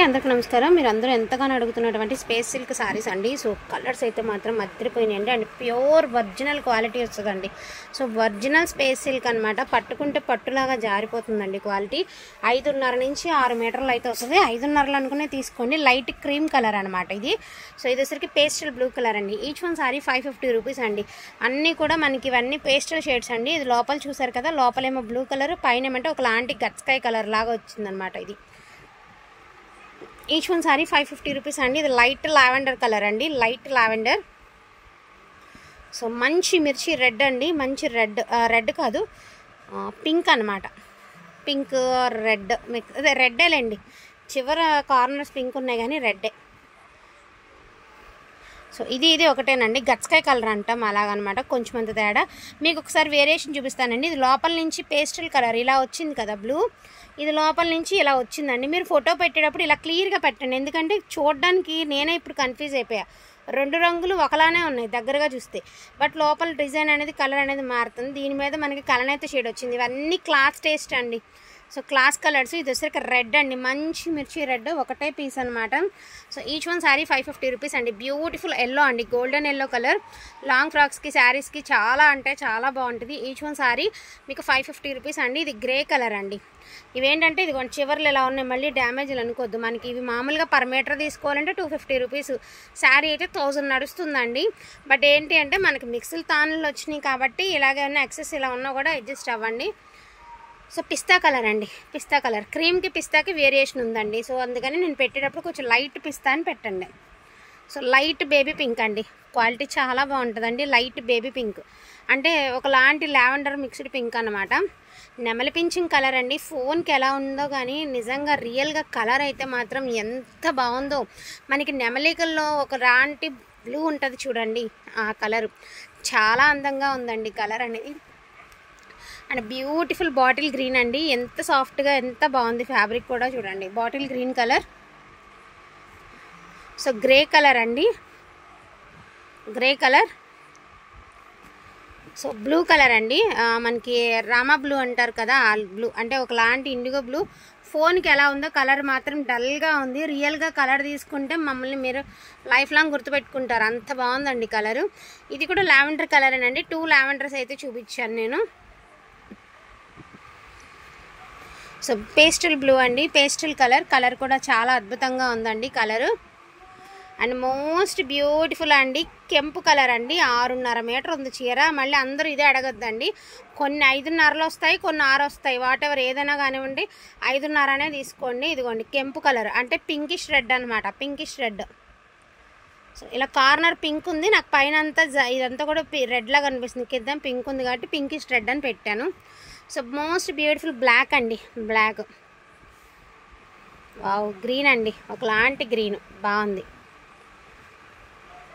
అందరికీ నమస్కారం. మీరు అందరూ ఎంతగానో అడుగుతున్నటువంటి స్పేస్ సిల్క్ సారీస్ అండి. సో కలర్స్ అయితే మాత్రం అదిరిపోయినాయండి అండ్ ప్యూర్ ఒరిజినల్ క్వాలిటీ వస్తుందండి. సో ఒరిజినల్ స్పేస్ సిల్క్ అనమాట. పట్టుకుంటే పట్టులాగా జారిపోతుందండి క్వాలిటీ. 5.5 నుంచి 6 మీటర్లు అయితే వస్తుంది. 5.5 అనుకునే తీసుకోండి. లైట్ క్రీమ్ కలర్ అనమాట ఇది. సో ఇది వచ్చరికి పేస్టల్ బ్లూ కలర్ అండి. ఈచ్ వన్ సారీ 550 రూపీస్ అండి. అన్నీ కూడా మనకి ఇవన్నీ పేస్టల్ షేడ్స్ అండి. ఇది లోపల చూసారు కదా, లోపలేమో బ్లూ కలర్, పైన ఏమంటే ఒకలాంటి గట్స్కాయ్ కలర్ లాగా వచ్చిందనమాట. ఇది ఈచ్ వన్ సారీ 550 రూపీస్ అండి. ఇది లైట్ లావెండర్ కలర్ అండి, లైట్ లావెండర్. సో మంచి మిర్చి రెడ్ అండి, మంచి రెడ్ కాదు పింక్ అనమాట. పింక్ రెడ్ అదే రెడ్డేలేండి, చివర కార్నర్స్ పింక్ ఉన్నాయి కానీ రెడ్డే. సో ఇది ఒకటేనండి, గట్స్కాయ్ కలర్ అంటాం అలాగనమాట, కొంచెం అంత తేడా. మీకు ఒకసారి వేరియేషన్ చూపిస్తానండి. ఇది లోపల నుంచి పేస్టల్ కలర్ ఇలా వచ్చింది కదా బ్లూ, ఇది లోపల నుంచి ఇలా వచ్చిందండి. మీరు ఫోటో పెట్టేటప్పుడు ఇలా క్లియర్గా పెట్టండి, ఎందుకంటే చూడడానికి నేనే ఇప్పుడు కన్ఫ్యూజ్ అయిపోయా. 2 రంగులు ఒకలానే ఉన్నాయి దగ్గరగా చూస్తే, బట్ లోపల డిజైన్ అనేది కలర్ అనేది మారుతుంది. దీని మీద మనకి కలనైతే షేడ్ వచ్చింది. ఇవన్నీ క్లాస్ టేస్ట్ అండి. So class colours. ఇది వచ్చరికి రెడ్ అండి, మంచి మిర్చి రెడ్, ఒకటే పీస్ అనమాట. So each one sari 550 rupees అండి. బ్యూటిఫుల్ ఎల్లో అండి, గోల్డెన్ ఎల్లో కలర్. లాంగ్ ఫ్రాక్స్కి శారీస్కి చాలా అంటే చాలా బాగుంటుంది. ఈచ్ వన్ శారీ మీకు 550 రూపీస్ అండి. ఇది గ్రే కలర్ అండి. ఇవేంటంటే ఇది చివర్లు ఎలా ఉన్నాయి, మళ్ళీ డ్యామేజ్లు అనుకోవద్దు. మనకి ఇవి మామూలుగా పర్ మీటర్ తీసుకోవాలంటే 250 రూపీస్, శారీ అయితే 1000 నడుస్తుందండి. బట్ ఏంటి అంటే మనకి మిక్సీలు తానులు వచ్చినాయి కాబట్టి ఇలాగే ఉన్న ఎక్సెస్ ఇలా ఉన్నా కూడా అడ్జస్ట్ అవ్వండి. సో పిస్తా కలర్ అండి, పిస్తా కలర్. క్రీమ్కి పిస్తాకి వేరియేషన్ ఉందండి. సో అందుకని నేను పెట్టేటప్పుడు కొంచెం లైట్ పిస్తా అని పెట్టండి. సో లైట్ బేబీ పింక్ అండి, క్వాలిటీ చాలా బాగుంటుందండి. లైట్ బేబీ పింక్ అంటే ఒకలాంటి లావెండర్ మిక్స్డ్ పింక్ అనమాట. నెమలి పింఛింగ్ కలర్ అండి. ఫోన్కి ఎలా ఉందో కానీ నిజంగా రియల్గా కలర్ అయితే మాత్రం ఎంత బాగుందో. మనకి నెమలికల్లో ఒకలాంటి బ్లూ ఉంటుంది చూడండి, ఆ కలరు చాలా అందంగా ఉందండి కలర్ అనేది. అండ్ బ్యూటిఫుల్ బాటిల్ గ్రీన్ అండి, ఎంత సాఫ్ట్గా ఎంత బాగుంది ఫ్యాబ్రిక్ కూడా చూడండి. Bottle green colour. So grey colour అండి, grey colour. So blue colour అండి, మనకి రామా బ్లూ అంటారు కదా, ఆ బ్లూ అంటే ఒకలాంటి ఇండిగో బ్లూ. ఫోన్కి ఎలా ఉందో కలర్ మాత్రం డల్గా ఉంది. రియల్గా కలర్ తీసుకుంటే మమ్మల్ని మీరు లైఫ్ లాంగ్ గుర్తుపెట్టుకుంటారు, అంత బాగుందండి కలరు. ఇది కూడా లావెండర్ కలరేనండి. 2 లావెండర్స్ అయితే చూపించాను నేను. సో పేస్టల్ బ్లూ అండి, పేస్టల్ కలర్ కూడా చాలా అద్భుతంగా ఉందండి కలరు. అండ్ మోస్ట్ బ్యూటిఫుల్ అండి కెంపు కలర్ అండి. 6.5 మీటర్ ఉంది చీర. మళ్ళీ అందరూ ఇదే అడగద్దండి, కొన్ని 5.5లో వస్తాయి, కొన్ని 6 వస్తాయి, వాటెవర్ ఏదైనా కానివ్వండి 5.5 అనే తీసుకోండి. ఇదిగోండి కెంపు కలర్ అంటే పింకిష్ రెడ్ అనమాట, పింకిష్ రెడ్. సో ఇలా కార్నర్ పింక్ ఉంది, నాకు పైన అంతా ఇదంతా కూడా రెడ్ లాగా కనిపిస్తుంది, కింద పింక్ ఉంది కాబట్టి పింకిష్ రెడ్ అని పెట్టాను. సో మోస్ట్ బ్యూటిఫుల్ బ్లాక్ అండి, బ్లాక్. వావ్, గ్రీన్ అండి, ఒకలాంటి గ్రీన్ బాగుంది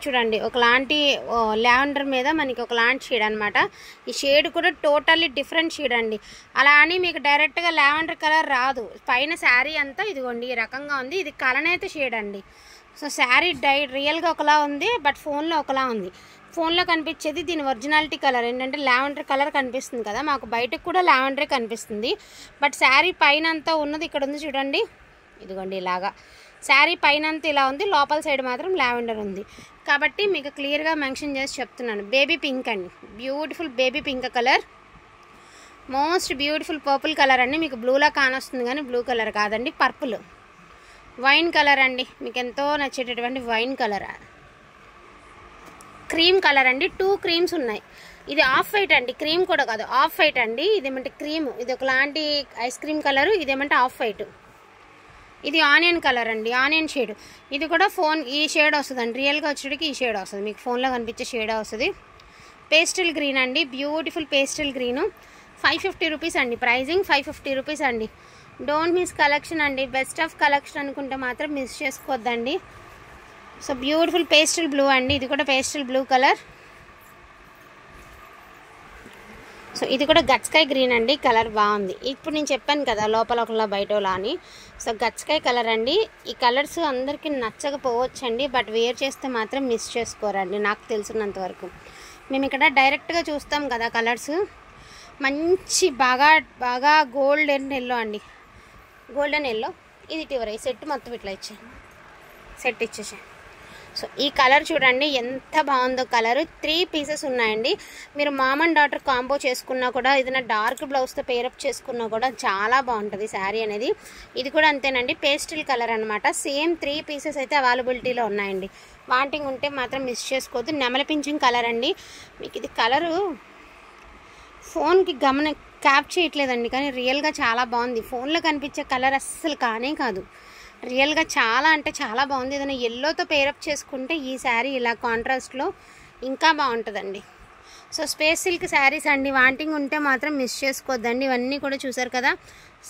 చూడండి. ఒకలాంటి లావెండర్ మీద మనకి ఒకలాంటి షేడ్ అనమాట. ఈ షేడ్ కూడా టోటల్లీ డిఫరెంట్ షేడ్ అండి. అలా అని మీకు డైరెక్ట్గా లావెండర్ కలర్ రాదు. పైన శారీ అంతా ఇదిగోండి ఈ రకంగా ఉంది. ఇది కలనైతే షేడ్ అండి. సో శారీ రియల్గా ఒకలా ఉంది, బట్ ఫోన్లో ఒకలా ఉంది. ఫోన్లో కనిపించేది దీని ఒరిజినాలిటీ కలర్ ఏంటంటే లావెండర్ కలర్ కనిపిస్తుంది కదా, మాకు బయటకు కూడా లావెండరే కనిపిస్తుంది. బట్ శారీ పైన అంతా ఉన్నది ఇక్కడ ఉంది చూడండి, ఇదిగోండి ఇలాగా శారీ పైన అంతా ఇలా ఉంది, లోపల సైడ్ మాత్రం లావెండర్ ఉంది. కాబట్టి మీకు క్లియర్గా మెన్షన్ చేసి చెప్తున్నాను. బేబీ పింక్ అండి, beautiful baby pink colour. Most beautiful purple colour అండి. మీకు బ్లూలా కానొస్తుంది కానీ బ్లూ కలర్ కాదండి, పర్పుల్. వైన్ కలర్ అండి, మీకు ఎంతో నచ్చేటటువంటి వైన్ కలర్. క్రీమ్ కలర్ అండి, 2 క్రీమ్స్ ఉన్నాయి. ఇది ఆఫ్ వైట్ అండి, క్రీమ్ కూడా కాదు, ఆఫ్ వైట్ అండి. ఇదేమంటే క్రీమ్, ఇది ఒకలాంటి ఐస్ క్రీమ్ కలరు, ఇదేమంటే ఆఫ్ వైట్. ఇది ఆనియన్ కలర్ అండి, ఆనియన్ షేడ్. ఇది కూడా ఫోన్ ఈ షేడ్ వస్తుందండి, రియల్గా వచ్చేటికి ఈ షేడ్ వస్తుంది, మీకు ఫోన్లో కనిపించే షేడ్ వస్తుంది. పేస్టల్ గ్రీన్ అండి, బ్యూటిఫుల్ పేస్టల్ గ్రీను. 550 రూపీస్ అండి, ప్రైజింగ్ 550 రూపీస్ అండి. డోంట్ మిస్ కలెక్షన్ అండి, బెస్ట్ ఆఫ్ కలెక్షన్ అనుకుంటే మాత్రం మిస్ చేసుకోవద్దండి. సో బ్యూటిఫుల్ పేస్టల్ బ్లూ అండి, ఇది కూడా పేస్టల్ బ్లూ కలర్. సో ఇది కూడా గట్స్కాయ్ గ్రీన్ అండి, కలర్ బాగుంది. ఇప్పుడు నేను చెప్పాను కదా లోపల ఒకలా బయటలా అని. సో గట్స్కాయ్ కలర్ అండి. ఈ కలర్స్ అందరికీ నచ్చకపోవచ్చండి, బట్ వేర్ చేస్తే మాత్రం మిస్ చేసుకోరండి నాకు తెలిసినంత వరకు. మేము ఇక్కడ డైరెక్ట్గా చూస్తాం కదా కలర్స్. మంచి బాగా గోల్డెన్ ఎల్లో అండి, గోల్డెన్ ఎల్లో. ఇది ఇవ్వరా, ఈ సెట్ మొత్తం ఇట్లా ఇచ్చే, సెట్ ఇచ్చేసే. సో ఈ కలర్ చూడండి ఎంత బాగుందో. కలర్ 3 పీసెస్ ఉన్నాయండి. మీరు మామ్ అండ్ డాటర్ కాంబో చేసుకున్నా కూడా, ఏదైనా డార్క్ బ్లౌజ్తో పేరప్ చేసుకున్నా కూడా చాలా బాగుంటుంది శారీ అనేది. ఇది కూడా అంతేనండి, పేస్టల్ కలర్ అనమాట. సేమ్ 3 పీసెస్ అయితే అవైలబిలిటీలో ఉన్నాయండి. వాంటింగ్ ఉంటే మాత్రం మిస్ చేసుకోవద్దు. నెమలి పింఛన్ కలర్ అండి. మీకు ఇది కలరు ఫోన్కి క్యాప్ చేయట్లేదండి, కానీ రియల్గా చాలా బాగుంది. ఫోన్లో కనిపించే కలర్ అస్సలు కానే కాదు, రియల్గా చాలా అంటే చాలా బాగుంది. ఏదైనా ఎల్లోతో పేరప్ చేసుకుంటే ఈ శారీ ఇలా కాంట్రాస్ట్లో ఇంకా బాగుంటుందండి. సో స్పేస్ సిల్క్ శారీస్ అండి, వాంటింగ్ ఉంటే మాత్రం మిస్ చేసుకోవద్దండి. ఇవన్నీ కూడా చూసారు కదా,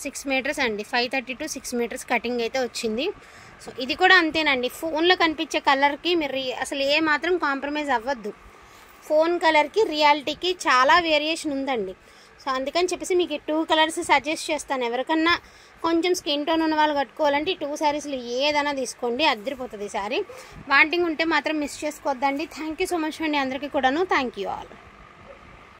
6 మీటర్స్ అండి, 530 to 6 మీటర్స్ కటింగ్ అయితే వచ్చింది. సో ఇది కూడా అంతేనండి, ఫోన్లో కనిపించే కలర్కి మీరు అసలు ఏ మాత్రం కాంప్రమైజ్ అవ్వద్దు. ఫోన్ కలర్కి రియాలిటీకి చాలా వేరియేషన్ ఉందండి. సో అందుకని చెప్పేసి మీకు 2 కలర్స్ సజెస్ట్ చేస్తాను. ఎవరికన్నా కొంచెం స్కిన్ టోన్ ఉన్న వాళ్ళు కట్టుకోవాలంటే ఈ 2 శారీస్లు ఏదైనా తీసుకోండి, అద్దరిపోతుంది శారీ. వాంటింగ్ ఉంటే మాత్రం మిస్ చేసుకోవద్దండి. థ్యాంక్ యూ సో మచ్ అండి అందరికీ కూడాను. Thank you all.